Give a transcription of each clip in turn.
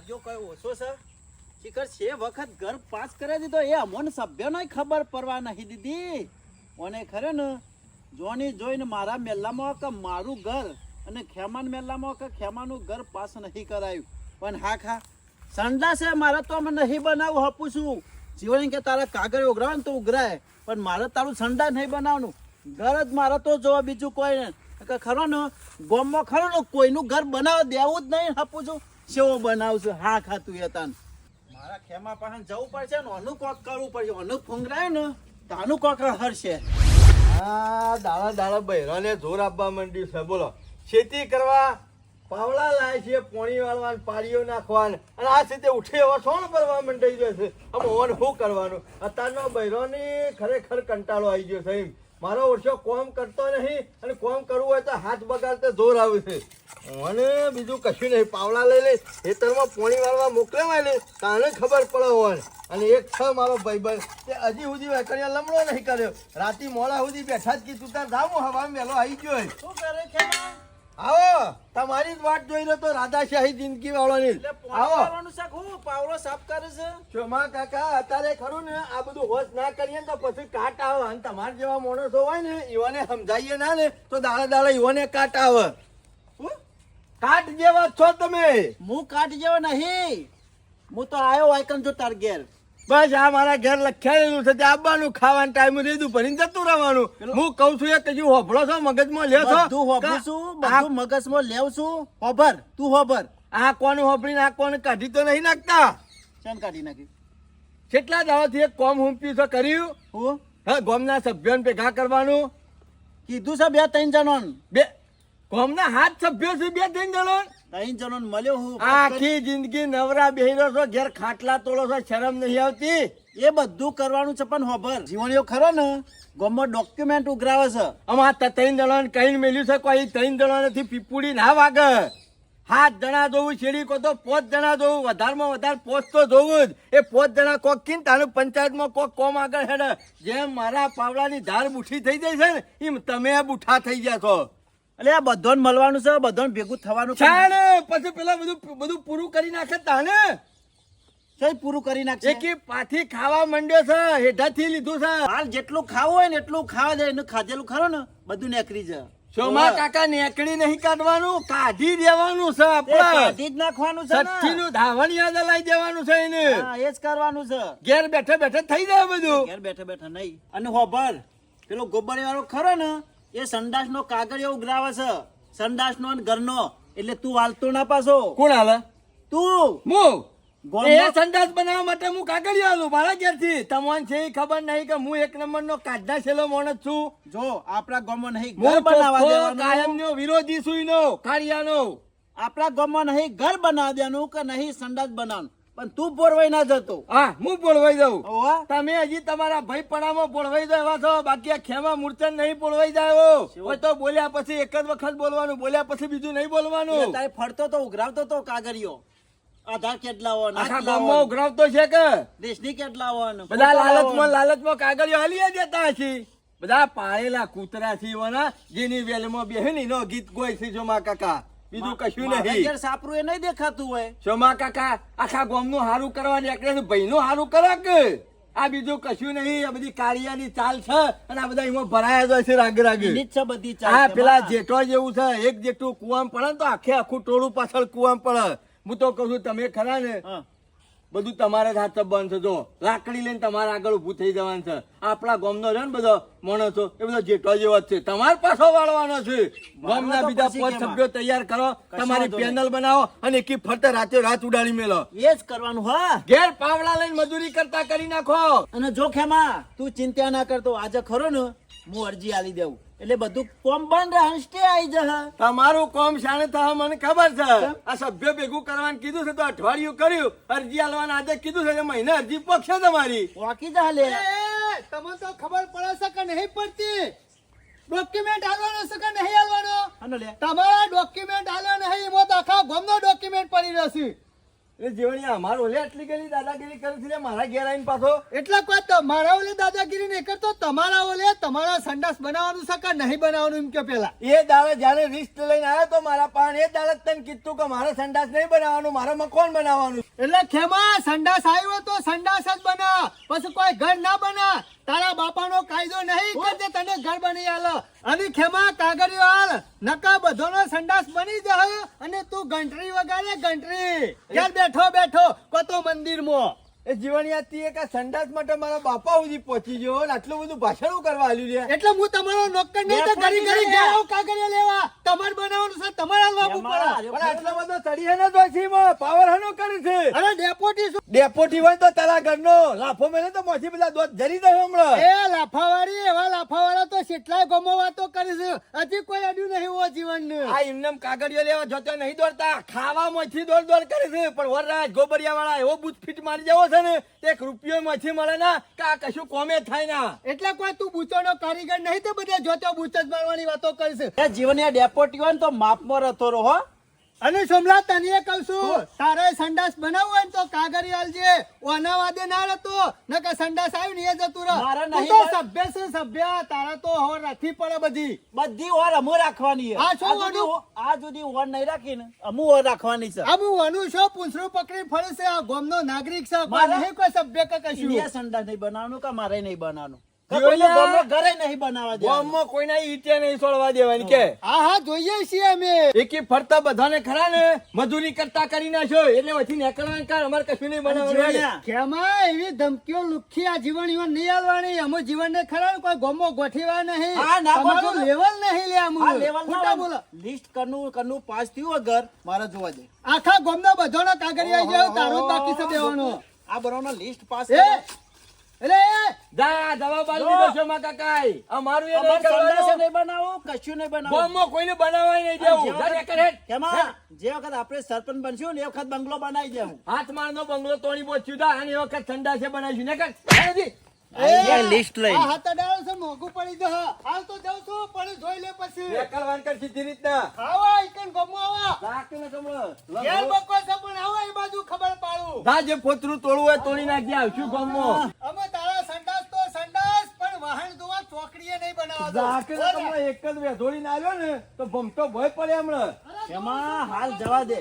જો કઈ ઓછો છે શિખર છે વખત ઘર પાસ કરે દીધો એ અમોને સભ્યનો ખબર પડવા નહીં દીધી ઓને ખરે ને જોની જોઈને મારા મેલ્લામાં કે મારું ઘર અને ખેમાન મેલ્લામાં કે ખેમાનું ઘર પાસ નહીં કરાયું પણ હા સંડા છે મારે તો અમે નહીં બનાવું હપું છું જીવન કે તારા કાગળ ઉઘરાવે ને તો ઉઘરાય પણ મારે તારું સંડા નહીં બનાવવાનું ઘર જ મારે તો જોવા બીજું કોઈ નહીં ખરો ને ગોમમાં ખરો ને કોઈનું ઘર બનાવવા દેવું જ નહીં હપું છું સેવો બનાવશું હા ખાતું એ તાન મારા ખેમા પાસે જવું પડશે ને અનું કોક કરવું પડશે અનું ફૂંગરાય ને તાનું કોક હરશે આ દાડા બહેરાને જોર આપવા માંડ્યું છે બોલો ખેતી કરવા પાવડા લાય છે પોણી વાળવા પાડીઓ નાખવાનું અને આ રીતે ઉઠે એવા સોણ ભરવા માંડી ગયો છે આમ ઓન શું કરવાનું અત્યારનો બહેરોની ખરેખર કંટાળો આવી ગયો છે એમ મારો વર્ષો કોમ કરતો નહીં અને કોમ કરવું હોય તો હાથ બગાડતે જોર આવે છે અને બીજું કશું નહીં પાવડા લઈ લે ખેતરમાં પોણી વાળવા મોકલેવાય લે તાને ખબર પડે હોય અને એક છે મારો ભાઈબંધ તે હજી સુધી વેકરિયા લમણો નહીં કર્યો રાતી મોડા સુધી બેઠા જ કીધું તાર જાઉં હવા મેલો આવી ગયો શું કરે ખેમા આવો તમારી જ વાટ જોઈ રહ્યો તો રાધાશાહી જિંદગી વાળોની આવો પાવડો સાફ કરે છે ચોમા કાકા અત્યારે ખરું ને આ બધું હોશ ના કરીએ તો પછી કાટ આવે અને તમારા જેવા માણસો હોય ને ઈવાને સમજાઈએ ના ને તો દાડા ઈવાને કાટ આવે કાટ જેવા છો તમે હું કાટ જેવો નહીં હું તો આવ્યો વાયકન જો તાર ઘેર બસ આ મારા ઘેર લખ્યાયેલું છે આવવાનું ખાવાનું ટાઈમ રેડું ભરીને જતું રહેવાનું હું કઉ છું એ કજુ હોભળો છો મગજમાં લે છો બધું હોભળું છું બધું મગજમાં લેવ છું હોભર તું હોભર આ કોનું હોભળીને આ કોને કાઢી તો નહીં નાખતા ચેન કાઢી નાખી કેટલા દાવાથી એક કોમ હુંપ્યું છે કર્યું હું હા ગોમના સભ્યોને ભેગા કરવાનું કીધું છે 2-3 જણોન બે ગોમના 7 સભ્યો છે 2-3 જણો 3 જણોન મળ્યો હું આખી જિંદગી નવરા બેહીરો છો ઘેર ખાટલા તોડો છો શરમ નહીં આવતી એ બધું કરવાનું છે પણ હોભર જીવણીઓ ખરો ને ગોમમાં ડોક્યુમેન્ટ ઉઘરાવે છે આમાં 3 જણાને કહીને મેલ્યું છે કોઈ 3 જણાથી પીપુડી ના વાગે 7 જણા જોવું છેડી કો તો 5 જણા જોવું વધારમાં વધારે 5 તો જોવું જ એ 5 જણા કોક કીને તારું પંચાયતમાં કોક કોમ આગળ હેડે જેમ મારા પાવડાની ધાર બુઠી થઈ જાય છે ને એમ તમે બુઠા થઈ ગયા છો એટલે આ બધાને મળવાનું છે બધાને ભેગું થવાનું છે ને પછી પેલા બધું પૂરું કરી નાખે તાને કઈ પૂરું કરી નાખશે એકી પાથી ખાવા માંડ્યો છે હેઠાથી લીધું છે હાલ જેટલું ખાવું હોય ને એટલું ખાવા દે એનું ખાધેલું ખરો ને બધું નેકરી જાય સોમા કાકા નેકડી નહીં કાઢવાનું કાઢી દેવાનું છે આપણે કાઢી જ નાખવાનું છે ને સઠ્ઠીનું ધાવણ યાદ લાવી દેવાનું છે એને હા એ જ કરવાનું છે ઘેર બેઠે બેઠે થઈ જાય બધું ઘેર બેઠા બેઠા નહીં અને હોભર પેલો ગોબરી વાળો ખરો ને એ સંડાસ નો કાગળિયો ઉઘરાવે છે સંડાસ નો અને ઘરનો એટલે તું હાલતો ના પાછો કોણ હાલે તું હું એ સંડાસ બનાવવા માટે હું કાગળિયો આલું મારા ઘેરથી તમને છે ખબર નહીં કે હું 1 નંબરનો કાઢા છેલ્લો માણસ છું જો આપણા ગામમાં નહીં ઘર બનાવવા દેવાનું કાયમનો વિરોધી સુઈનો કાળિયાનો આપણા ગામમાં નહીં ઘર બનાવવા દેવાનું કે નહીં સંડાસ બનાવવાનું પણ તું પોરવાઈ ના જતો હા હું પોળવાઈ જાઉં ઓવા તમે હજી તમારા ભાઈ પડામાં પોળવાઈ જાય છો બાકી આ ખેમા મૂર્છન નહીં પોળવાઈ જાય હોય તો બોલ્યા પછી એક જ વખત બોલવાનું બોલ્યા પછી બીજું નહીં બોલવાનું તારે ફરતો તો ઉઘરાવતો તો કાગળિયો આધાર કેટલા હોય આખા ગામમાં ઉઘરાવતો છે કે દેશની કેટલા હોય બધા લાલચમાં કાગળિયો હાલી દેતા છે બધા પાળેલા કૂતરા છે એવાના જેની વેલમાં બેહે ને એનો ગીત ગોય છે જોમા કાકા બીજું કશું નહીં સાપરું એ નહીં દેખાતું હોય સોમા કાકા આખા ગામનું હારું કરવા નીકળે ભાઈનું હારું કરે કે આ બીજું કશું નહીં આ બધી કાળિયાની ચાલ છે અને આ બધા એમાં ભરાયા જાય છે રાગે રાગે બધી હા પેલા જેઠો જેવું છે એક જેટલું કુવામ પડે તો આખું ટોળું પાછળ કુવામ પડે હું તો કહું છું તમે ખરા ને બધું તમારે હાથ બંધ છે જો લાકડી લઈને તમારે આગળ ઉભું થઈ જવાનું છે આપણા ગામનો છે ને બધો માણસો એ બધો જેઠો જેવો જ છે તમારે પાછો વાળવાનો છે ગામના બીજા 5 સભ્યો તૈયાર કરો તમારી પેનલ બનાવો અને એકી ફરતે રાત ઉડાડી મેલો એ જ કરવાનું હા ઘેર પાવડા લઈને મજૂરી કરતા કરી નાખો અને જો ખેમા તું ચિંતા ના કરતો આજે ખરો ને હું અરજી આલી દેવું એટલે બધું કોમ બંધ રહે સ્ટે આવી જશે તમારું કોમ શાણે થાય મને ખબર છે આ સભ્ય ભેગું કરવાનું કીધું છે તો અઠવાડિયું કર્યું અરજી આલવાનું આજે કીધું છે કે મહિને અરજી પક્ષે તમારી વાકી જા લે તમને તો ખબર પડે છે કે નહીં પડતી ડોક્યુમેન્ટ આલવાનો છે કે નહીં આલવાનો અને લે તમારા ડોક્યુમેન્ટ આલ્યા નહીં એમાં તો આખા ગામનો ડોક્યુમેન્ટ પડી રહ્યો છે એટલે જીવણિયા અમારો ઓલે આટલી ગયેલી દાદાગીરી કરે છે લે મારા ઘેર આવીને પાછો. એટલે કોઈ તમારા ઓલે દાદાગીરી નહીં કરતો, તમારા ઓલે તમારા સંડાસ બનાવવાનું છે કે નહીં બનાવવાનું એમ કે પેલા. એ દાડે જયારે રિસ્ટ લઈને આવ્યો તો મારા પાન એ દાડે જ તને કીધું કે મારે સંડાસ નહીં બનાવવાનું, મારે મકાન બનાવવાનું. એટલે ખેમા સંડાસ આવ્યો તો સંડાસ જ બના, પછી કોઈ ઘર ના બના. તારા બાપાનો કાયદો નહીં કે જે તને ઘર બની આલો. અને ખેમા કાગળિયો હાલ નકા બધોનો સંડાસ બની જાય અને તું ઘંટરી વગાડે ઘંટરી. ઘેર બેઠો બેઠો કોતો મંદિરમાં. એ જીવણિયા તી કે સંડાસ માટે મારા બાપા સુધી પહોંચી ગયો ને આટલું બધું ભાષણો કરવા આલ્યું લે. એટલે હું તમારો નોકર નહીં તો ઘડી ઘડી ઘેર આવું કાગળિયો લેવા. તમારે બનાવવાનું છે, તમારે હાલવાનું પડે. પણ આટલો બધો ચડી હેનો દોશીમાં પાવર હેનો કરે છે. અરે ડેપોટી શું ડેપોટી હોય તો તારા ઘરનો લાફો મેલે તો મોથી બધા દોત જરી દે હમણાં. એ લાફાવાળી એવા લાફાવાળા તો કેટલાય ગમો વાતો કરી છે. હજી કોઈ અડ્યું નહીં હો જીવન. આ એમનેમ કાગળિયો લેવા જોતો નહીં દોડતા, ખાવામાંથી દોડ દોડ કરે છે. પણ વરરાજ ગોબરિયા વાળા એવો બૂથ ફીટ મારી જવો છે ને, એક રૂપિયો માંથી મળે ના કે આ કશું કોમે થાય ના. એટલે કોઈ તું બૂચોનો કારીગર નહીં તો બધા જોતો બૂચ જ મારવાની વાતો કરશે. એ જીવનીયા ડેપોટી હોય ને તો માપમાં રહેતો રહો. અને સોમલા તને કહું છું, તારે સંડાસ બનાવવું હોય ને તો કાગરી આલજે. ઓના વાદે ના રહેતો નકર સંડાસ આવ્યું ને એ જતું રહે. મારે તું નહીં તો પણ- સભ્ય છે સભ્ય. તારા તો હવે રાખવી પડે બધી. બધી ઓર અમુ રાખવાની છે. આ શું આ સુધી વળ્યું? આ સુધી ઓર નહીં રાખીને અમુ ઓર રાખવાની છે. આમ હું વાનું છો પૂંછડું પકડી ફરે છે. આ ગામનો નાગરિક છે, કોઈ મારા- નહીં કોઈ સભ્ય કે કશું. ઇન્ડિયા સંડાસ નહીં બનાવવાનું કે મારે નહીં બનાવવાનું. કે જીવનીયા- કોઈને ગામમાં ઘરે નહીં બનાવવા દેવાનું. ગામમાં કોઈના ઈટે નહીં છોડવા દેવાની કે હા હા જોઈએ છીએ અમે. એકી ફરતા બધાને ખરા ને મજૂરી કરતા કરી નાખ્યો એટલે પછી નીકળવાનું કાર અમારે કશું નહીં બનાવવાનું. જીવનીયા, કેમાં એવી ધમકીઓ લુખી આ જીવણીઓ નહીં આલવાની. અમુ જીવનને ખરા ને કોઈ ગોમો ગોઠીવા નહીં. હા, ના તમારું ગોઠવો. લેવલ નહીં લે અમુ. આ લેવલ ખોટા બોલો. લિસ્ટ કરનું પાસ થયું વગર મારે જોવા દે. આખા ગોમનો બધાનો કાગળ આવી જાય તારો જ બાકી છે દેવાનો. આ બરોનો લિસ્ટ પાસ એ એટલે જા જવાબ આલી દીધો છે માં કાકાએ. અમારું એ નહીં સંડાસે કરવાનું. નહીં બનાવો, કશું નહીં બનાવો. ગામમાં કોઈને બનાવવાય નહીં દેવું. જા નીકળ હેડ. એમાં જે વખત આપણે સરપંચ બનશું ને એ વખત બંગલો બનાવી દેવું. હાથ મારનો બંગલો તોડી પહોંચ્યું તા અને એ વખત સંડાસે બનાવીશું નીકળ. હેડજી. લિસ્ટ લઈ. આ હાથ અડાડો છે મોંઘું પડી જશે. હાલ તો જાઉં છું પણ જોઈ લે પછી. નીકળવાનું કર સીધી રીતના. આવા ઈકન ગોમો આવા. રાખીને કમળો. ઘેર બકો છે પણ આવા એ બાજુ ખબર પાડું. જા જે પોતરું તોડવું હોય તોડી નાખી આવશું ગામમાં. અમે તારા સંડાસ તો સંડાસ પણ વાહન ધોવા ચોકડીએ નહીં બનાવતો. રાખીને કમળો એક જ વેધોડીને આવ્યો ને તો ભમતો ભય પડે હમણાં. એમાં હાલ જવા દે.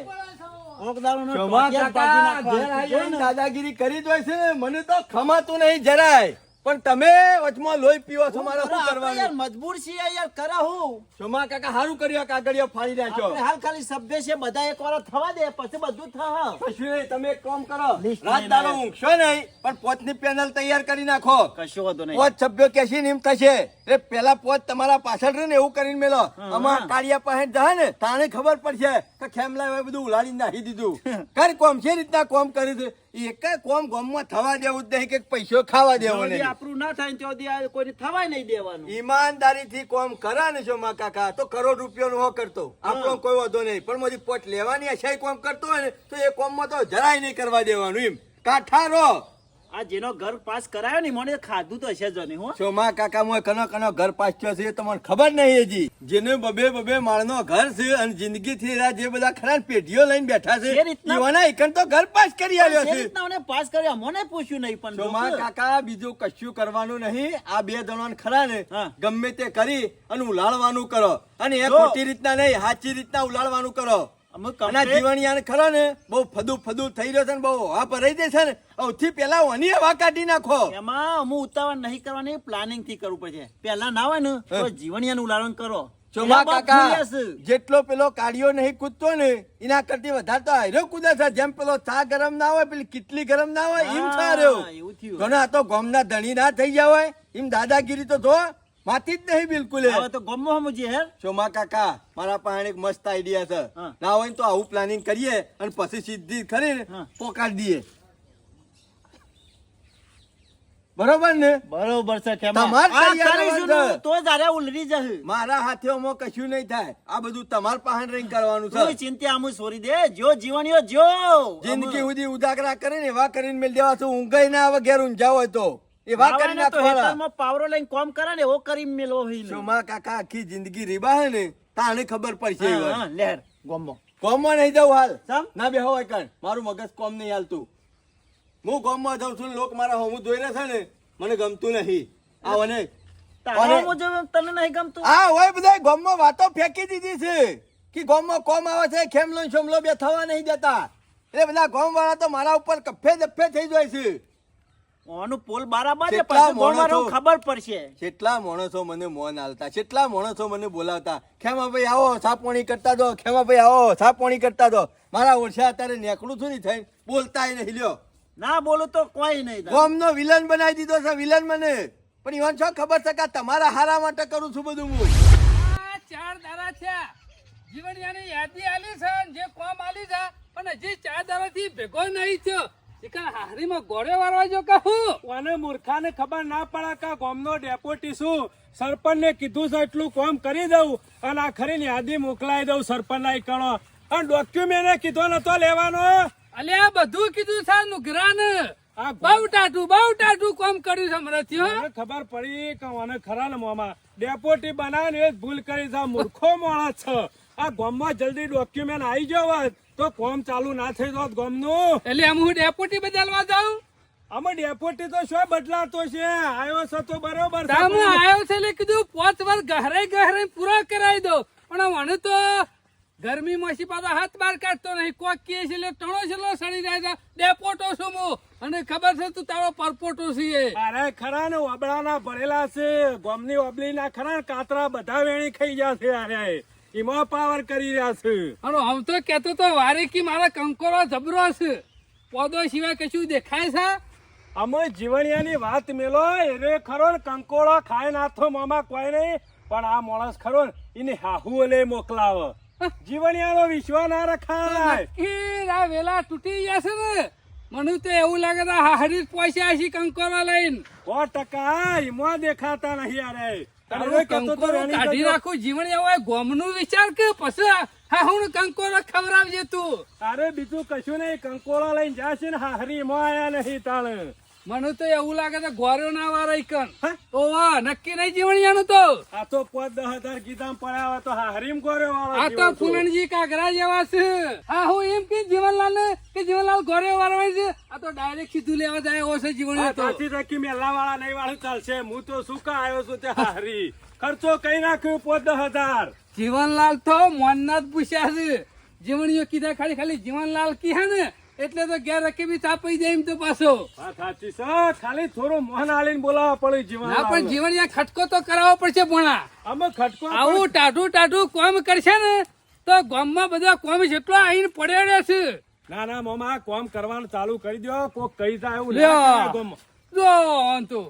ઓગદારોનો શોભા ટોટિયા કાકા ભાગી ઘેર નાખવા. આવીને દાદાગીરી કરી જ હોય છે ને, મને તો ખમાતું નહીં જરાય. પણ તમે વચમાં લોહી પીવો છો, મારે શું આપણે યાર કરવાનું? મજબૂર છીએ યાર, કરા હું. શોભા કાકા હારું કર્યું, કાગળિયો ફાડી નાખ્યો. આપણે હાલ ખાલી સભ્ય છે, બધા એક વાર થવા દે પછી બધું થા. કશું નહીં, તમે એક કામ કરો, લિસ્ટ રાત લઈને દાડો આવ્યા. ઊંઘશો નહીં, પણ પોતની પેનલ તૈયાર કરી નાખો. કશો વાંધો નહીં. પોત સભ્યો કેસી નીમ થશે એટલે પેલા પોત તમારા પાછળ રહે ને એવું કરીને મેલો. આમાં કાળિયા પાસે જાય ને તાણે ખબર પડશે કે ખેમલા હવે બધું ઉલાડી નાખી દીધું. કર કોમ છે રીતના કોમ કરી છે. એક કોમ ગામમાં થવા દેવું જ નહીં કે પૈસો ખાવા દેવો જ્યાં સુધી નહીં. આપણું ના થાય ને ત્યાં સુધી આ કોઈને થવાય નહીં દેવાનું. ઈમાનદારીથી કોમ કરા ને છો માં કાકા તો કરોડ રૂપિયાનો હો કરતો આપણો કોઈ વાંધો નહીં. પણ મારી પોટ લેવાની આશાએ કોમ કરતો હોય ને તો એ કોમમાં તો જરાય નહીં કરવા દેવાનું. એમ કાઠા રહો. આ જેનો ઘર પાસ કરાયો ને મને ખાધું તો હશે જ નહીં હો. ચોમા કાકા મોય કનો કનો ઘર પાછો છે તમને ખબર નહીં હજી. જેને બબે બબે માળનો ઘર છે અને જિંદગીથી આ જે બધા ખરા પેઢીઓ લઈને બેઠા છે જે રીતના- ઈવાના ઈકન તો ઘર પાસ કરી આલ્યો જે છે. રીતના મને પાસ કર્યો મને પૂછ્યું નહીં પણ ચોમા જોયું. કાકા બીજું કશું કરવાનું નહીં. આ બે જણાને ખરા ને હા. ગમે તે કરી અને ઉલાળવાનું કરો અને એ જો. ખોટી રીતના નહીં સાચી રીતના ઉલાળવાનું કરો. અમે અને આ complete- જીવણિયાને ખરો ને બહુ ફદુ થઈ રહ્યો છે ને બહુ હવા ભરાઈ દે છે ને સૌથી પેલા ઓની હવા કાઢી નાખો. એમાં હું ઉતાવળ નહીં કરવાની, પ્લાનિંગ થી કરવું પડશે. પેલા ના હોય ને તો જીવણિયાનું ઉલાળણ કરો. ચોમા એના બાદ કાકા ફૂલિયા છે. જેટલો પેલો કાઢિયો નહીં કૂદતો ને એના કરતી વધારે તો હાર્યો કૂદે છે. જેમ પેલો ચા ગરમ ના હોય પેલી કેટલી ગરમ ના હોય એમ હા, ચા રહ્યો. એવું થયું. ઘણા આ તો ગામના ધણી ના થઈ ગયા હોય એમ દાદાગીરી તો જો માથી જ નહીં બિલકુલ. હવે તો ગમો સમજીએ હેર. ચોમા કાકા મારા પાસે એક મસ્ત આઈડિયા છે. હા. ના હોય ને તો આવું પ્લાનિંગ કરીએ અને પછી સીધી કરીને હા. પોકાડી દઈએ. બરોબર ને? બરોબર છે કેમ? તમારે આ તૈયાર કરીશું રહેવાનું છે. ને તો જારે ઉલરી જશે. મારા હાથેમાં કશું નહીં થાય. આ બધું તમારે પાસે રહીને કરવાનું કોઈ છે. ચિંતા આમ છોડી દે. જો જીવણીઓ જો જિંદગી સુધી ઉજાગરા કરીને એવા કરીને મેલ દેવા છું ઊંઘાઈ ના આવે ઘેર ઊંઝા હોય તો એવા કરી આવાને તો નાખવાના. હેતરમાં પાવરો લઈને કોમ કરે ને એવો કરી મેલો હોય ને. ચોમા કાકા આખી જિંદગી રીબા હે ને તાણે ખબર પડશે એ હા, વાત. હા, લેર ગમો કોમમાં નહીં જવું હાલ ચમ? ના બેહો હોય કણ મારું મગજ કોમ નહીં હાલતું હું કોમમાં જાઉં છું ને લોક મારા હોમું જોઈ રહ્યા છે ને મને ગમતું નહીં આ મને તારા મુજબ તને નહીં ગમતું હા હોય બધા ગામમાં વાતો ફેંકી દીધી છે કે ગામમાં કોમ આવે છે ખેમલો ને શમલો બે થવા નહીં દેતા એટલે બધા ગામ વાળા તો મારા ઉપર કફે દફે થઈ જાય છે ઓનું પોલ બરાબર છે કેટલા પછી ગોળવાળો માણસો? ખબર પડશે કેટલા માણસો મને મોન આલતા કેટલા માણસો મને બોલાવતા ખેમા ભાઈ આવો સાપોણી કરતા દો ખેમા ભાઈ આવો સાપોણી કરતા દો મારા ઓછા અત્યારે નેકડું છું નહીં થઈને બોલતા નહીં લ્યો ના બોલું તો કોઈ નહીં થાય. ગામનો વિલન બનાવી દીધો છે વિલન મને પણ ઈવન શું ખબર છે કે આ તમારા હારા માટે કરું છું બધું હું આ 4 દાડા થયા જીવણિયાની યાદી આલી છે ને જે કોમ આલી છે પણ હજી 4 દાડાથી ભેગો નહીં થયો એકા હારીમાં ગોળે વારવા જો કહું અને મૂર્ખાને ખબર ના પડે કે ગામનો ડેપોટી શું સરપંચને કીધું છે એટલું કામ કરી દઉં અને આ ખરી યાદી મોકલાઈ દઉં સરપંચના ઈકણો અને ડોક્યુમેન્ટ કીધો નતો લેવાનો અલ્યા બધું કીધું છે નુગરાન આ બહુ ટાટું કામ કર્યું છે મને થયો મને ખબર પડી કે મને ખરા ને મોમાં ડેપોટી બનાવીને એ જ ભૂલ કરી છે મૂર્ખો માણસ છે આ ગામમાં જલ્દી ડોક્યુમેન્ટ આવી ગયો હોત તો કામ ચાલુ ના થઈ જોત ગામનું એટલે આમ હું ડેપોટી બદલવા જાઉં આમાં ડેપોટી તો શું બદલાતો છે આવ્યો છે તો બરોબર છે તામું આવ્યો છે એટલે કીધું 5 વાર ગહરાઈ પૂરા કરાવી દો પણ મને તો ગરમીમાં સી પાછા હાથ બાર કાઢતો નહીં કોક કે છે એટલે ટણો છેલ્લો સડી જાય છે ડેપોટો છું હું અને ખબર છે તું તારો પરપોટો છે અરે ખરા ને ઓબળાના ભરેલા છે ગોમની ઓબલીના ખરા ને કાતરા બધા વેણી ખાઈ ગયા છે અરે એમાં પાવર કરી રહ્યા છે અને આમ તો કેતો તો વારે કી મારા કંકોરો જબરો છે પોદો સિવાય કશું દેખાય છે અમે જીવણિયાની વાત મેલો એરે ખરો ને કંકોળો ખાય નાથો મામા કોઈ નહીં પણ આ માણસ ખરો ને એને હાહુ લે મોકલાવે જીવણિયાનો વિશ્વાસ ના રખાય નક્કી આ વેલા તૂટી જશે ને મને તો એવું લાગે છે હારી પૈસા છે કંકોરો લઈને 100% એમાં દેખાતા નહીં અરે તારો તને કહેતો તો કંકોરો વેણી કાઢી કરજો. રાખું જીવન એવા ગોમનું વિચાર કે પછી હા હું કંકોરો ખવડાવજે તું અરે બીજું કશું નહીં કંકોળો લઈને જાશે ને હાહરી એમાં આયા નહીં તાણે મને તો એવું લાગે છે ગોર્યો ના વારે કન હા? તો વાહ નક્કી નહીં જીવણિયાનું તો આ તો 5-10 ગીધામ પડ્યા હોય તો હાહરીમ કર્યો વાળો આ તો જીવન છું. ફૂલણજી કાગરા જેવા છે હા હું એમ કે જીવનલાલ ને કે જીવનલાલ ગોર્યો વારવાય છે આ તો ડાયરેક્ટ સીધું લેવા જાય એવો છે જીવણિયો તો સાચી ટકી મેલા વાળા નહીં વાળું ચાલશે હું તો શું કા આવ્યો છું તે હારી ખર્ચો કઈ નાખ્યું 5-10 જીવનલાલ તો મોનનાથ પૂછ્યા છે જીવણીઓ કીધા ખાલી જીવનલાલ કીધા ને એટલે તો ઘેર રકેબી તાપી જાય એમ તો પાછો વાત સાચી છે ખાલી થોડું મોહન આલીને બોલાવવા પડે જીવન ના પણ જીવણિયા ખટકો તો કરાવવો પડશે ભણા અમે ખટકો આવું ટાઢું કોમ કરશે ને તો ગામમાં બધા કોમ જેટલો આવીને પડ્યો છે ના ના મામા કોમ કરવાનું ચાલુ કરી દો કોક કઈ જાય એવું લ્યો. ના કરે ગામમાં. જો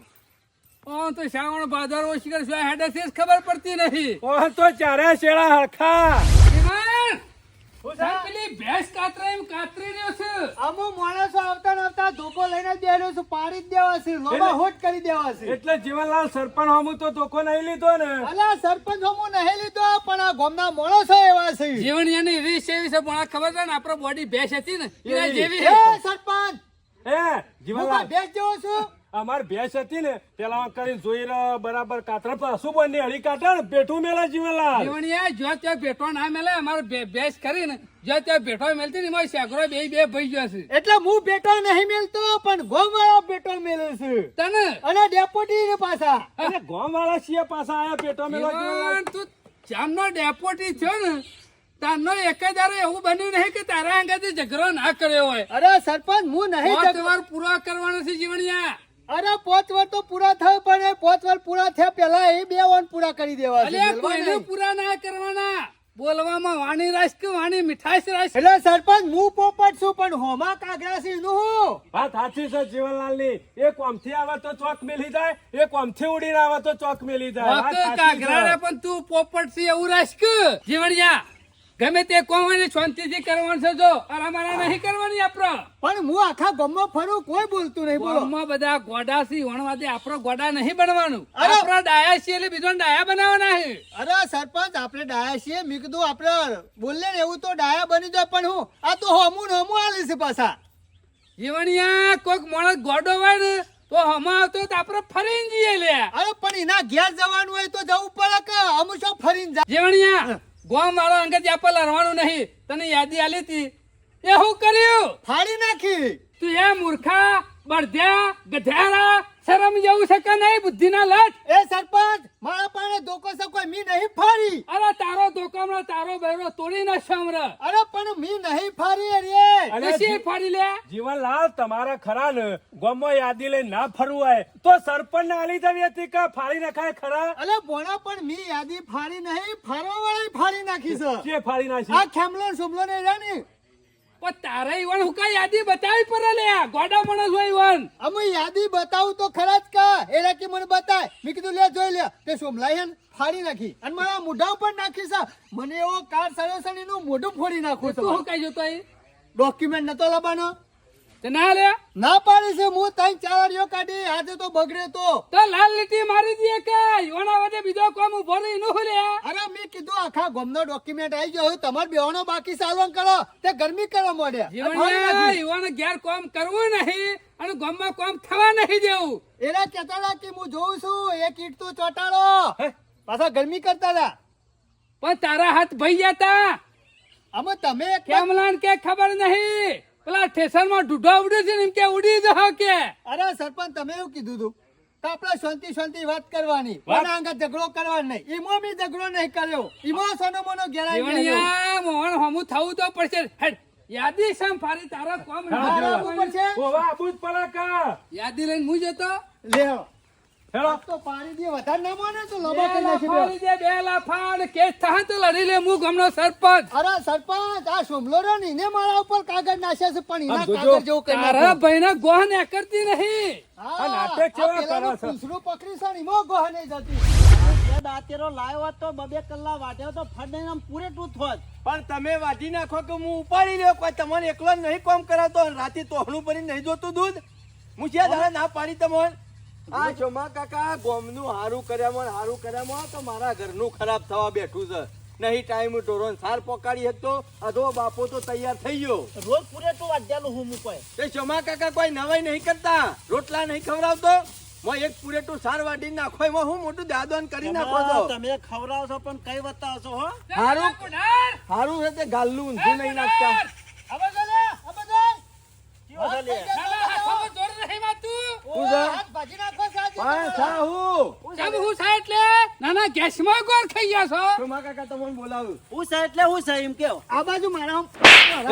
આમ તો શ્રાવણ ભાદર ઓશિકર સિવાય હેડે છે જ ખબર પડતી નથી ઓહ તો ચારે શેડા હરખા જીવન, સાહેબ પેલી ભેંસ કાતરે એમ કાતરી રહ્યો છે અમુક માણસો આવતા ને આવતા ધોકો લઈને જ બેઠો છું પાડી જ દેવા છે લોબા હોટ કરી દેવા છે એટલે જીવનલાલ સરપંચ હમું તો ધોકો નહીં લીધો ને અલા સરપંચ હું નહીં લીધો પણ આ ગામના માણસો એવા છે જીવણિયાની રીસ એવી છે પણ આ ખબર છે ને આપડે બોડી ભેંસ હતી ને એના જેવી એ છે. સરપંચ હે હું જીવનલાલ કોઈ ભેંસ જેવો છું અમાર ભેંસ હતી ને પેલા કરીને જોઈ રહ્યો બરાબર કાતરા પર શું બની હળી કાઢે ને પેટું મેલા જીવનલાલ જીવણિયા જો ત્યાં બેઠો ના મેલે અમારે ભેંસ કરીને જો ત્યાં બેઠો મેલતી ને એમાં શેકરો બે ભાઈ ગયો છે એટલે હું બેટો નહીં મેલતો પણ ગોમવાળો બેટો મેલે છે તને અને ડેપોટી ને પાછા અને ગામ વાળા છીએ પાછા આયા પેટો મેલો જીવનલાલ જીવન, તું જામનો ડેપોટી થયો ને તારનો એક જ દાડો એવું બન્યું નહીં કે તારા અંગાથી ઝઘડો ના કર્યો હોય અરે સરપંચ હું નહીં 5 ઝઘડો- વાર પૂરો કરવાનો છે જીવણિયા અરે 5 વાર તો પૂરા થયો પણ એ 5 વાર પૂરા થયા પેલા એ 2 વાર પૂરા કરી દેવા છે અલ્યા મેલવા કોઈને નહીં. પૂરા ના કરવાના બોલવામાં વાણી રાખ કે વાણી મીઠાશ રાખ એટલે સરપંચ હું પોપટ છું પણ હોમા કાગરા છે એનું હું વાત સાચી છે જીવનલાલ ની એક ઓમથી આવે તો ચોક મેલી જાય એક ઓમથી ઉડીને આવે તો ચોક મેલી જાય વાત વાતો સાચી કાગરાને છે. પણ તું પોપટ છે એવું રાખ કે જીવણિયા ગમે તે કોમ હોય ને શાંતિથી કરવાનું છે જો આરામારા નહીં કરવાની આપડે પણ હું આખા ગામમાં ફરું કોઈ બોલતું નહીં બોલો ગામમાં બધા ગોડા છે વણવાથી આપણો ગોડા નહીં બનવાનું અરે! આપણા ડાયા છીએ એટલે બીજો ડાયા બનાવવાના છે અરે સરપંચ આપણે ડાયા છીએ મેં કીધું આપણે બોલે ને એવું તો ડાયા બની જાય પણ હું આ તો હોમું ને હોમું આલી છે પાછા જીવણિયા કોઈક માણસ ગોડો હોય ને તો હમા આવતો તો આપણે ફરીને જઈએ લે અરે પણ એના ઘેર જવાનું હોય તો જવું પડે કે અમુક શું ફરીને જાય જીવણિયા ગોમ વાળો અંગત યાપા લડવાનું નહીં. તને યાદી આલી હતી એ હું કર્યું? ફાડી નાખી. તું એ મૂર્ખા, બળધ્યા, ગધેડા, શરમ જેવું છે કે નહીં? બુદ્ધિના લટ. એ સરપંચ મારા પાસે ધોકો છે કોઈ મી નહીં ફાડી. અરે તારો ધોકામણો તારો બૈરો તોડી નાખ્યો હમણાં. અરે પણ મી નહીં ફાડી રે. અરે પછી ફાડી લે. જીવનલાલ તમારા ખરા ને ગામમાં યાદી લઈને ના ફરવું હોય તો સરપંચ ને આલી જવી હતી કે ફાડી નખાય ખરા? અલે બોણા પણ મી યાદી ફાડી નહીં, ફાડવા વાળી ફાડી નાખી છે. જે ફાડી નાખી આ ખેમલો સુમલો ને રાની પણ તારે ઈવન હું કઈ યાદી બતાવી પડે લે. ગોડા માણસ હોય ઈવન. અમે યાદી બતાવું તો ખરા જ કા. એ રાકી મને બતાય. મેં કીધું લે જોઈ લે. તે સોમલાઈ હન ફાડી નાખી અને મારા મોઢા ઉપર નાખી છે. મને એવો કાર સરેસન એનું મોઢું ફોડી નાખું તું હું છે. કઈ જોતો અહીં? ડોક્યુમેન્ટ નતો લબાનો. તે ના લે ના પાડી છે. હું ત્રણ ચાવાડીઓ કાઢી આજે તો બગડે તો. તો લાલ લીટી મારી દે કે ઈવના વચ્ચે બીજો કોમ ઉભો રહી નું લે. અરે મેં કીધું આખા ગામનો ડોક્યુમેન્ટ આવી ગયો. હવે તમારે બેવાનો બાકી સાલવાન કરો. તે ગરમી કરવા મળ્યા. જીવનમાં ઈવન ઘેર કોમ કરવું નહીં અને ગામમાં કોમ થવા નહીં દેવું. એના કહેતા હતા કે હું જોઉં છું એક ઈટ તો ચોટાડો. પાછા ગરમી કરતા હતા. પણ તારા હાથ ભઈ જતા. અમે તમે એક કેમલાન કે ખબર નહીં. પેલા સ્ટેશન માં ઢૂઢો ઉડે છે ને એમ કે ઉડી જહો કે. અરે સરપંચ તમે એવું કીધું હતું તો આપણે શાંતિ શાંતિ વાત કરવાની. કોના આગળ ઝઘડો કરવાનો નહીં. ઈમો બી ઝઘડો નહીં કર્યો. ઈમો સોનો મોનો ઘેરાઈ ગયો. જીવણિયા મોહન હમું થવું તો પડશે. હેડ, યાદી સમ ફારી તારા કોમ મારા ઉપર છે. ઓવા આબુ જ પડે કા યાદી લઈને હું જતો. લે હેલો તો પાણી દે વધારે ના માને તો લોબા બે કરી નાખી દે. લાફા લીધે, બે લાફા અને કેસ થાય તો લડી લે. હું ગામનો સરપંચ. અરે સરપંચ આ સોમલો રહ્યો ને એને મારા ઉપર કાગળ નાખ્યા છે પણ એના આમ જોજો. કાગળ જેવું કરી તારા નાખ્યું. ભાઈને ગોહ ને કરતી નહીં. હા, આ નાટક કેવા આ પેલાનું કરો છો? પૂંછડું પકડી છે ને એમાં ગોહ નહીં જતી. જે દાંતેરો લાવ્યો હોત તો બબે કલાક વાટ્યો તો ફડીને આમ પૂરેટું થોત. પણ તમે વાટી નાખો કે હું ઉપાડી લ્યો. કોઈ તમને એકલો જ નહીં કામ કરાવતો અને રાતે તોહણું ભરીને નહીં જોતું દૂધ. હું છે દાડે ના પાડી તમને. આ ચોમા કાકા ગોમનું હારું કર્યામાં તો મારા ઘરનું ખરાબ થવા બેઠું છે. નહીં ટાઈમ ઢોરો સાર પોકાડી શકતો. અધો બાપો તો તૈયાર થઈ ગયો. રોજ પૂરેટું વાટ્યાલું હું મૂકોય. તે ચોમા કાકા કોઈ નવાઈ નહીં કરતા. રોટલા નહીં ખવડાવતો. હું એક પૂરેટું સાર વાટી નાખો એમાં હું મોટું દાદવાન કરી નાખો છો. તમે ખવડાવશો પણ કઈ બતાવશો હો. હારું. કુડાર, હારું છે તે ગાલનું ઊંધું નહીં નાખતા. હવે જો લે, હવે જો. કયો છે લે? નાના હાથોમાં જોર નહીં વાતું. હું છે? હાથ ભાજી નાખો છે આજે. પણ સાહુ કેમ હું છે એટલે નાના ગેસમાં ગોળ ખાઈ ગયા છો. ચોમા કાકા તમને બોલાવું. હું છે એટલે હું છે એમ કેવો. આ બાજુ મારા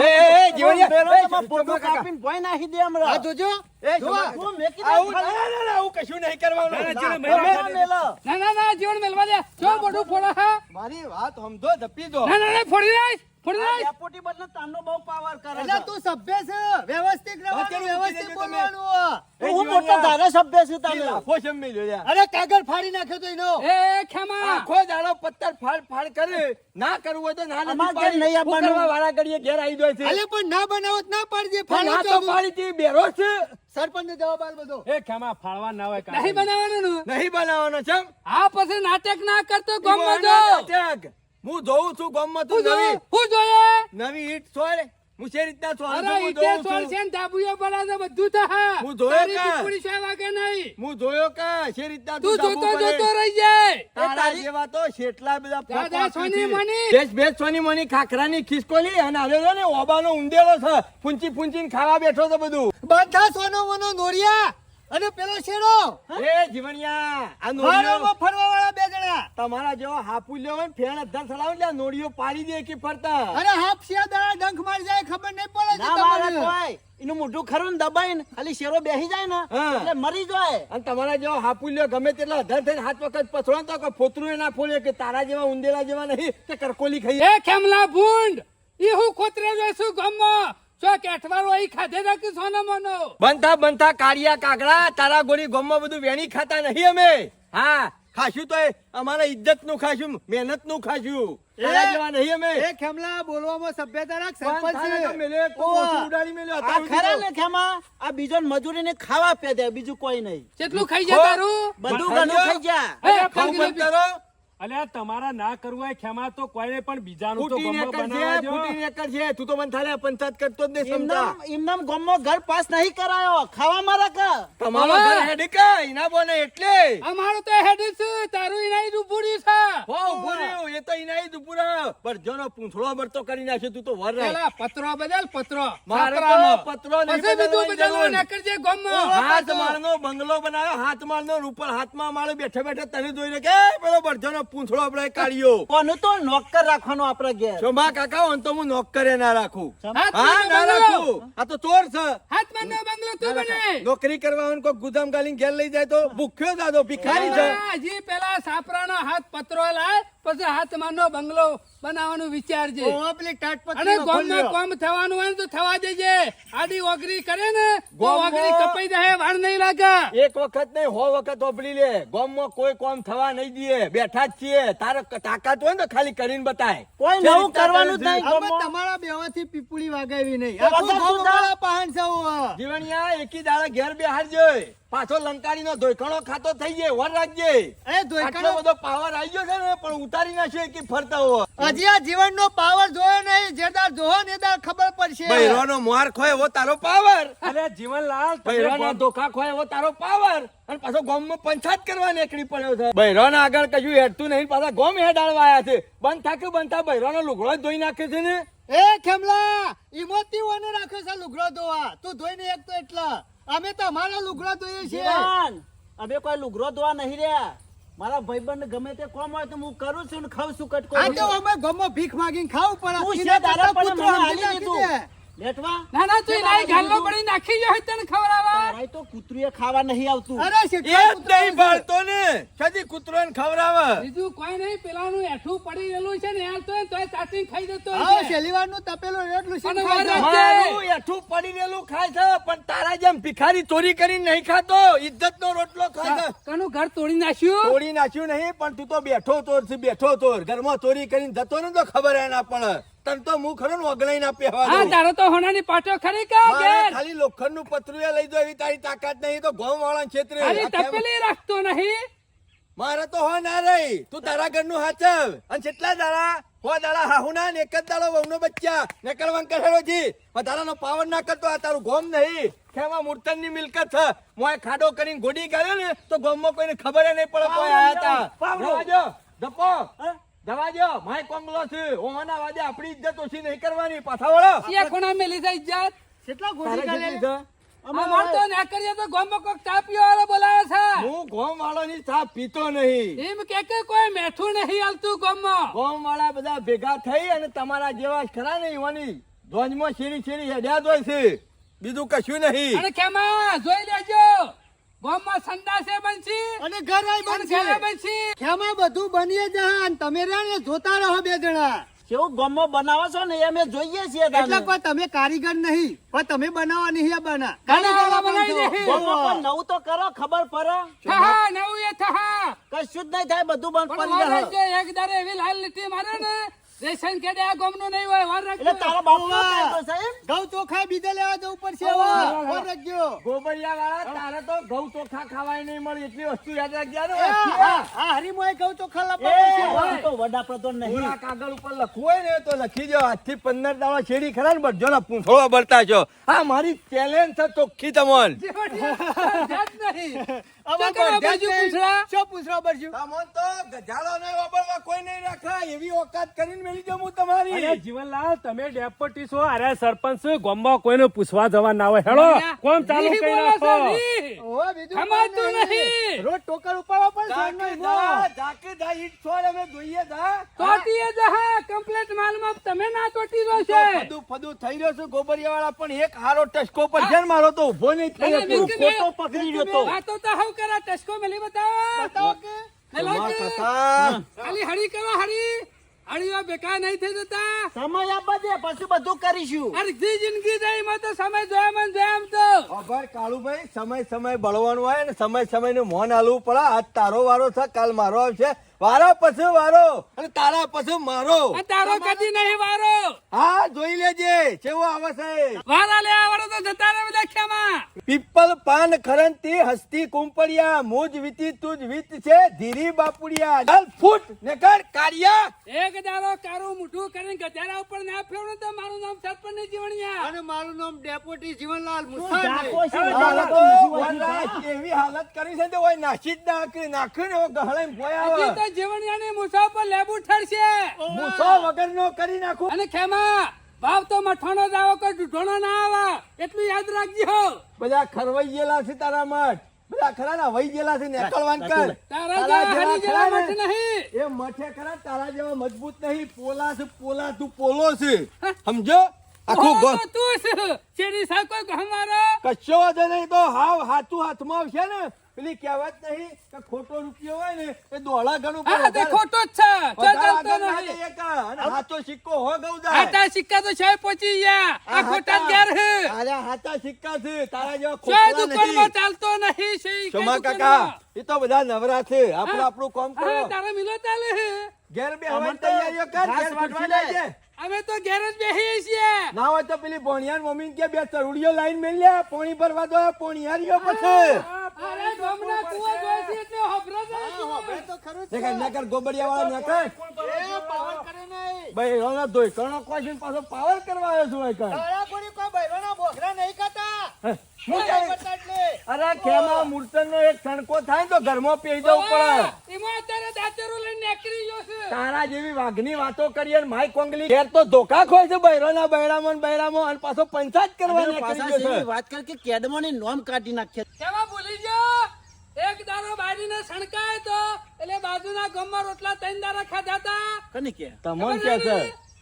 એ જીવણિયા, બેરો એ એમાં પોટો ચોમા કાકા. કાપીને ભોંય નાખી દે હમણાં. આ જોજો. એ જો ચોમા આ. હું મેકી દે આવું ખાલી. ના, આવું કશું નહીં કરવાનું. ના, ના, ચલો, ના, મહિલા તમે મેલો. ના જીવન મેલવા દે. જો મોઢું ફોડો હા. મારી વાત સમજો ધપી દો. ના ફોડી નાખ, ફોડી આ નાખ. ડેપોટી બદલે તારનો બહુ પાવર કરે એટલે છે. તું સભ્ય છે વ્યવસ્થિત રહેવાનું વાંચેલું વ્યવસ્થિત મૂકી દેજો તમે. બોલવાનું. એ હું જીવણિયા. મોટો ધારાસભ્ય છું એ તમે. લાફો જમી લ્યો યાર. અરે કાગળ ફાડી નાખ્યો તો એનો. એ ખેમા આખો દાડો પત્તર ફાડ કરે. ના કરવું હોય તો ના નથી અમારે ઘેર પાડી. નહીં શું આવવાનું. કરવા વાળા ઘડીએ ઘેર આવી જાય છે. અલે પણ ના બનાવો તો ના પાડજે. પણ ના તો ફાડી પાડી હતી, બેરો છે. સરપંચ ને જવાબ આલ બધો. એ ખેમા ફાળવા ના હોય કાકા. નહીં બનાવવાનું ને. નહીં બનાવવાનો છે એમ? આ પછી નાટક ના કરતો ગામમાં જો. નાટક. હું જોઉં છું ગામમાં તું હું જોયું? નવી હું જોઈએ? નવી ઈટ છોડ. હું છે રીતના છોડ અરે છું, હું ઈટે જોઉં છું. છોડશે ને ધાબુએ પડાશે બધું થશે. હું જોયો તારી કે? પીપળી છે વાગે નહીં. હું જોયો કે છે રીતના તું ધાબુ જોતો પડે. જોતો રહી જાય. તારા જેવા તો શેટલા બધા દાદા ફોફા સોની પીછી. મની. ભેજ સોની મની ખાખરાની ખિસકોલી અને આલ્યો ને ઓબાનો ઊંધેલો છે. પૂંચીને ખાવા બેઠો છે બધું. બધા સોનો મોનો નોરિયા અને પેલો શેરો એ જીવણિયા, આ નોળીઓ ફાળવામાં ફરવા વાળા બે જણા. તમારા જેવો હાપુલ્યો હોય ને ફેણ અધર ચડાવે એટલે આ નોળીઓ પાડી દે કે ફરતા. અરે હાફ શિયા દાડા ડંખ મારી જાય ખબર નહીં પડે છે ના મારે તમને. કોઈ. એનું મોઢું ખરું ને દબાઈને ખાલી શેરો બેસી જાય ને હા. એટલે મરી જાય. અને તમારા જેવો હાપુલ્યો ગમે તેટલા અધર થઈને હાથ વખત પછોડો ને તો કોઈ ફોતરું એ ના ફોડે કે તારા જેવા ઊંધેલા જેવા નહીં કે કરકોલી ખાઈ. એ ખેમલા ભૂંડ ઈ હું ખોતરે જોઈશું ગામમાં. જો કેઠવાળો અહીં ખાધે રાખી સોનો મોનો. બનતા કાળિયા કાગડા તારા ગોળી ગોમમાં બધું વેણી ખાતા નહીં અમે. હા, ખાશું તો અમારા ઇજ્જત નું ખાશું, મહેનત નું ખાશું. તારા જેવા નહીં અમે. એ ખેમલા બોલવામાં સભ્યતા રાખ પણ સરપંચ તારે તો છે. મેલ્યો એક ઓછું ઉડાડી મેલ્યો. આ ખરા ને ખેમા આ બીજો મજૂરીને ખાવા પે દે બીજું કોઈ નહીં. કેટલું ખાઈ જાય તારું? બધું ખાઈ ઘણું લ્યો. ખાઈ જા. એ, ખાવું ખાઈ બંધ કરો. અલ્યા તમારા ના કરવું હોય ખેમા તો કોઈને પણ બીજાનું તો ફૂટીને ગમો કરશે, બનાવજો. ફૂટીને કરશે. તું તો મને થાલે પંચાયત કરતો જ નહીં સમજા. એમનામ ગામમાં ઘર પાસ નહીં કરાયો ખાવામાં રાખા તમારો હવે? ઘર હેડી કે એના બોને એટલે અમારું તો હેડ છે તારું ઇનાઈ ડૂબુડી છે હો ઉભું રહ્યું. એ તો એના જ ઉભું રહ્યો. પણ જોનો પૂંછડો ભરતો કરી નાખ્યો તું તો વર રાખ. પેલા પત્રો બદલ પત્રો મારે તો છાપરાનો. પત્રો નહીં પછી બીજું બદલવાની બદલવું જરૂર. ના કરજે ગામમાં. હાથ મારનો બંગલો બનાવ્યો, હાથ મારનો ઉપર હાથમાં માળો બેઠા બેઠા તને જોઈને કે પેલો બળજોનો પૂંછડો આપણે કાઢ્યો. કોનું તો નોકર રાખવાનો આપણા ઘેર શોભા કાકા ઓન તો હું નોકરે ના રાખું. હાથમાં હા ના બંગલો. રાખું. આ તો ચોર છે. હાથમાં નો બંગલો તું બને. નોકરી કરવા કોઈ ગુદામ ગાલીને ઘેર લઈ જાય તો ભૂખ્યો દાદો ભિખારી છે. હજી પેલા સાપરાનો હાથ પત્રો લાય પછી હાથમાં નો બંગલો બનાવવાનું વિચારજે. ઓ, પેલી અને ટાટપત્રીનો ગામમાં ખોલ્યો. કોમ થવાનું હોય ને તો થવા દેજે. આડી ઓગરી કરે ને તો ગામમાં- ઓગરી કપાઈ જાય વાર નહીં લાગે. એક વખત નહીં 100 વખત ઓપડી લે. ગામમાં કોઈ કોમ થવા નહીં દે. બેઠા જ છીએ. તારે તાકાત હોય ને તો ખાલી કરીને બતાય. કોઈ જે નવું રીતના કરવાનું જ તારે નહીં આમાં ગામમાં. તમારા બેવાથી પીપુડી વાગાવી નહીં. તો આખું વગાડતું ગામ તા. મારા પાહન છે હું. જીવણિયા એકી દાડા ઘેર બેહાડજો. પાછો લંકારીનો ધોઈકણો ખાતો થઈ જાય. વર રાખજે. એ ધોઈકણો- આટલો બધો પાવર આવી ગયો છે ને પણ ઉતારી નાખ્યો એકી ફરતા હોય. હજી આ જીવનનો પાવર જોયો નહીં. જે દાર જોહો ને એ દાર ખબર પડશે. બૈરોનો માર ખોય એવો તારો પાવર. અરે જીવનલાલ તમે બૈરાના ધોખા ખોય એવો તારો પાવર. અને પાછો ગામમાં પંચાયત કરવા નીકળી પડ્યો છે. બૈરાના આગળ કશું હેડતું નહીં. પાછા ગામ હેડાળવા આયા છે. બંધ થાક્યું બંધ થા બૈરાનો લુગડો જ ધોઈ નાખે છે ને. એ ખેમલા ઈમોતી ઓને રાખ્યો છે લુગડો ધોવા. તું ધોઈને એક તો એટલા. અમે તો અમારો લુગડો ધોઈએ છીએ. જીવન, અમે કોઈ લુગરો ધોવા નહીં રહ્યા. મારા ભાઈબંધ ગમે તે કોમ હોય તો હું કરું છું ને ખાઉં છું કટકો. આ તો અમે ગામમાં ભીખ માંગીને ખાવું પડે. તું એના છે તારા કરતાં પણ કૂતરો મને સમજી આલી નાખી દીધું. દે. લેટવા ના ના તું લાઈ ગાલો પડી નાખી જો તને ખવડાવવા. તારાય તો કૂતરીએ ખાવા નહીં આવતું. અરે એ શેઠ, જ નહીં ભાળતો ને. કદી કૂતરોને ખવડાવે. બીજું કોઈ નહીં પેલાનું એઠું પડી રહેલું છે ને યાર તોય તાટીને ખાઈ જતો આવો હોય છે. શેલીવારનું તપેલું એટલું શીખ અને ખાય છે. મારા- મારું એઠું પડી રહેલું ખાય છે પણ તારા જેમ ભિખારી ચોરી કરીને નહીં ખાતો. ઇજ્જતનો રોટલો ખાય છે. કનું ઘર તોડી નાખ્યું. તોડી નાખ્યું નહીં પણ તું તો બેઠો ચોર છે. બેઠો ચોર. ઘરમાં ચોરી કરીને જતો ને તો ખબર એ ના પડે. તને તો હું ખરો ને ઓગળાઈ ના પહેવા હા દઉં. તારો તો હોનાની પાટો ખરી કા મારે ઘેર? ખાલી લોખંડનું પતરું એ લઈ દો એવી તારી તાકાત નહીં તો ગામ વાળા ક્ષેત્રે ખાલી તપેલી રાખતો નહીં. મારે તો હો ના રહી. તું તારા ઘરનું હાચવ. અને કેટલા દાડા હો દાડા હાહુના ને એક જ દાડો વહુનો બચ્ચા નીકળવાન કરેલો જી. વધારાનો પાવર ના કરતો. આ તારું ગોમ નહીં. ખેમા મૂર્તનની મિલકત છે. મોય ખાડો કરીને ગોડી કાઢ્યો ને તો ગામમાં કોઈને ખબર નહીં પડે કોઈ આયા હતા. પાવડો. જવા દો. ધપ્પો. જવા દો. માય કોંગલો છે. ઓમાના વાદે આપણી ઇજ્જત ઓછી નહીં કરવાની. પાછા વળો. સિયા ખૂણા મેલી જાય ઇજ્જત. કેટલા તારે ગોળી કેટલી કાઢે? છે? અમાર તો ના કરીએ તો ગામમાં કોક ચા પીવા વાળો બોલાવે છે. હું ગોમ વાળાની ચા પીતો નહીં. એમ કે કોઈ મેઠું નહીં હાલતું ગામમાં. ગોમ વાળા બધા ભેગા થઈ અને તમારા જેવા ખરા ને યુવાની ધ્વજમાં શેરી શેરી હેડ્યા જ હોય છે. બીજું કશું નહીં. અને ખેમા જોઈ લેજો ગામમાં સંડાસે બનશી અને ઘર આઈ અને બનશે. ઘરે બનશી. ખેમાં બધું બનીએ જાય અને તમે રહ્યા ને જોતા રહો બે જણા. કેવું ગામમાં બનાવો છો ને એ અમે જોઈએ છીએ એટલે તાને. કોઈ તમે કારીગર નહીં પણ તમે બનાવવા નહીં બના બનાવવા બનાવી નહીં. ગામમાં કોઈ નવું તો કરો ખબર પડે. થહા નવું એ થહા. કશું જ નહીં થાય બધું બંધ પણ પડી વાર જાય. રાખજે, એક દાડે એવી લાલ લીટી મારે ને રેશન કાર્ડ આ ગામનું નહીં હોય વાર રાખજો. એટલે તારા બાપનો કાયદો છે એમ? ઘઉં ચોખા બીજે લેવા જવું પડશે હવે. ફોન રાખજો. ગોબરિયા વાળા તારે તો ઘઉં ચોખા ખાવાય નહીં મળે એટલી વસ્તુ યાદ રાખજે ને. આ હરીમોએ ઘઉં ચોખા એ, લાવવા હું તો વડાપ્રધાન નહીં. પૂરા કાગળ ઉપર લખવું હોય ને તો લખી દો. આજથી 15 દાડા શેરી ખરા ને બધોના પૂંછડો બળતા છો. હા મારી ચેલેન્જ છે ચોખ્ખી તમોન. જાત નહીં. અમાર તો કેવા કોઈ બાજુ જાત નહીં. પૂછડા? શું પૂછડા પડશું? તમોન તો ગજાળો નહીં વાપરવા કોઈ નહીં રાખા. એવી ઓકાત કરીને મેલી દઉં હું તમારી. અરે જીવનલાલ તમે ડેપ્યુટી છો અરે સરપંચ છો ગામમાં કોઈને પૂછવા જવા ના હોય હેડો કોમ ચાલુ નહીં કરી બોલો નાખો. સાહેબ. ઓહો, બીજું ખમાતું કોઈ નહીં. રોજ ટોકર ઉપાડવા પણ જાકે સાંજનો જા, જાકે જા, ઈટ છોડ અમે જોઈએ જા. તોટીએ જહા કમ્પ્લેટ માલમાં તમે ના તોટી દો છે. ફદું ફદું થઈ રહ્યો છું ગોબરિયા વાળા પણ એક હારો ટસકો પર છે ને મારો તો ઉભો નહીં થઈ અરે રહ્યો. મિલકી ફોટો પકડી રહ્યો તો. વાતો તો હવ કરા ટસકો મેલી બતાવો. બતાવો કે હેલો તમારા કે? કાકા ખાલી હળી કરો હળી. હળીઓ બેકાર નહીં થઈ જતા. સમય આપવા દે પછી બધું કરીશું. અડધી જિંદગી જાય એમાં તો સમય જોયા મને જોયા આમ તો. ખબર કાળુભાઈ સમય સમય બળવાનું હોય ને સમય સમય નું મોન હાલવું પડે. આજ તારો વારો છે કાલ મારો આવશે વારો પછી વારો અને તારા પછી મારો આ તારો કદી નહીં વારો. હા જોઈ લેજે કેવો આવે છે વારા લે આવડો તો જતા રહે બધા ખેમા. પીપલ પાન ખરંતી હસ્તી કુંપડિયા મુજ વીતી તુજ વીત છે ધીરી બાપુડિયા ચાલ ફૂટ નેકર કાઢિયા એક દાડો કારું મુઠું કરીને ગધારા ઉપર ના ફેરવું તો મારું નામ સરપંચ નહીં જીવણિયા. અને મારું નામ ડેપ્યુટી જીવનલાલ તું મુસાઈ. જાકો છે, હવે જાકો તો નથી વનરાજ હોતી. એવી હાલત કરી છે તો ઓય નાસી જ નાખ્યું ને એવો ગહળાઈને ભોય હજી આવે તો જીવણિયાની મુસા પર લેબુ ઠરશે. મૂસો વગરનો કરી નાખું અને ખેમા ભાવ તો મઠાનો જ આવો કોઈ ઢૂંઢોણો ના આવે એટલું યાદ રાખજો. બધા ખરવાઈ ગયેલા છે તારા મઠ બધા ખરા ને વહી ગયેલા છે નેકળવાન કર તારા જેવા હરી જેવા ખરા મઠ ને, નહીં. એ મઠે ખરા તારા જેવા મજબૂત નહીં પોલા છે પોલા તું પોલો છે સમજો આખું ઓહો, તો તું છે. શેરી સાકો ગહમારો. કશો વાંધો નહીં તો હાવ હાથું હાથમાં આવશે ને પેલી કહેવત નહીં કે ખોટો રૂપિયો હોય ને એ દોડા ગણું પણ હા તે વધારે- ખોટો જ છે. વધારે ચાલતો આગળ ના નહીં. જઈએ કાં. અને હાથો સિક્કો હો ગૌ જાય. હાથા સિક્કા તો છે પહોંચી ગયા. આ ખોટા જ ઘેર છે. તારા હાથા સિક્કા છે તારા જેવા છે ખોટલા દુકાનમાં નહીં ચાલતો નહીં છે ઈ કઈ સોમા દુકાનમાં. કાકા એ તો બધા નવરા છે આપણે હા. આપણું કામ હા, કરો તારે મિલો ચાલે છે. ઘેર બે અમન હવાની તો તૈયારીઓ કર ઘાસ ઘેર વાટવા ગોઠવી જાય. લેજે. અમે તો ઘેર જ બેસીએ છીએ. ના હોય તો પેલી ભોણિયાર મમ્મી કે બે ચરૂડીઓ લાઈન મેલ લે પાણી ભરવા દો પોણિયારીઓ પછી અરે ગામના કૂવા જોઈ છે એટલે હોભરો જ હવે તો ખરું જ છે. નકર નકર ગોબડિયા વાળા નકર એ પાવર કરે નહીં. ભાઈ રોના ધોઈ કણો કોઈ પાછો પાવર કરવા આવ્યો છું ભાઈ કણ તારાખોરી કોઈ બૈરોના બોખરા નહીં ખાતા. હું એ જાય? બતા એટલે. અરે ખેમા મૂર્તન નો એક સણકો થાય તો ઘરમાં પી જવું પડે એમાં અત્યારે દાંતેરું લઈને નીકળી ગયો છે. તારા જેવી વાઘની વાતો કરી અને માય કોંગલી ઘેર તો ધોકા ખોય છે બૈરોના બૈરામાં અને પાછો પંચાયત કરવા અને નીકળી પાછા ગયો છે. જેવી વાત કર કે કેડમોની નોમ કાઢી નાખે. કેમાં ભૂલી ગયો? એક દાડો બારીને સણકાય તો એટલે બાજુના ગામમાં રોટલા ત્રણ દાડા ખાધા તા. કની કે તમોન કે છે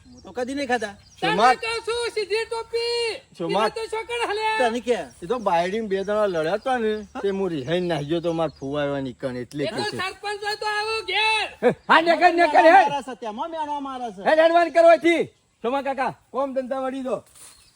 હું તો કદી નહીં ખાધા. સોમા- તને કહું છું, સીધી ટોપી. સોમા- બીજું તો છોકરા હલ્યા. કની કે એ તો બાયડીમાં બે જણા લડ્યા હતા ને તે હું રિહાઈ નાખ્યો તો માર ફુવાયો નીકળ એટલે એ તો કે છે સરપંચ હોય તો આવું ઘેર. હા નેકર નેકર હે મારા છે, તેમાં મેણો મારા છે. હે ડરવાન કરવાથી સોમા કાકા કોમ ધંધા વળી દો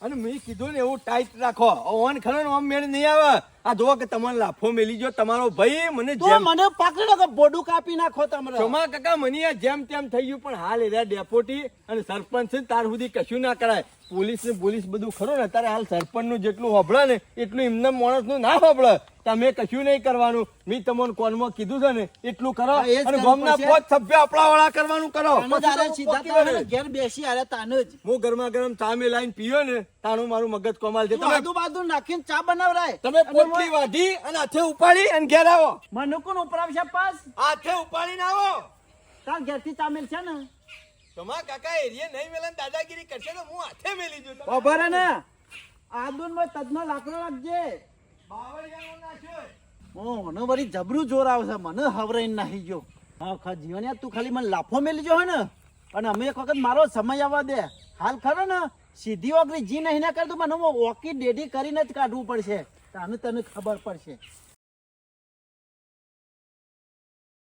અને મેં કીધું ને એવું ટાઈટ રાખો ઓન ખરો ને ઓમ મેળ નહીં આવે આ જો કે તમને લાફો મેલી જો તમારો ભાઈ મને તો જેમ મને પકડો કે બોડું કાપી નાખો તમારે. સોમા કાકા મને આ જેમ તેમ થઈ ગયું પણ હાલ એરા ડેપોટી અને સરપંચ છે ને તાર સુધી કશું ના કરાય પોલીસ ને પોલીસ બધું ખરું ને અત્યારે હાલ સરપંચ નું જેટલું હોબળે ને એટલું એમને માણસ નું ના હોબળે તમે કશું નહીં કરવાનું મેં તમને કોનમાં કીધું છે ને એટલું કરો હા, એ જ અને કરવું ગામના પડશે. પોત સભ્ય આપણા વાળા કરવાનું કરો તાને પછી તારે તો સીધા પોકી તારે વળે. ઘેર બેસી આરે તાને જ. હું ગરમા ગરમ ચા મેલાઈને પીયો ને તાણું મારું મગજ કમાલ છે તું તમે આદુ બાદુ નાખીને ચા બનાવરાય. તમે અને પોટલી વાઢી અને હાથે ઉપાડી અને ઘેર આવો મને કોણ ઉપરાવશે પાસ? હાથે ઉપાડીને આવો તાર ઘેરથી ચા મેલશે ને? તમારા કાકા એરિયે નહીં મેલે ને દાદાગીરી કરશે તો હું હાથે મેલી દઉં તમે ખબર હે ને? આદુનમાં તજનો લાકડો રાખજે. બાવળિયાનો નાખ્યો. મને વળી જબરું જોર આવશે, મને હવરાઈને નાહી ગયો. હા જીવન તું ખાલી મને લાફો મેલી જો હે ને અને અમે એક વખત મારો સમય આવવા દે. હાલ ખરો ને સીધી ઓગળી જી નહીં ના કરતું મને ઓકી ડેડી કરીને જ કાઢવું પડશે. તને ખબર પડશે.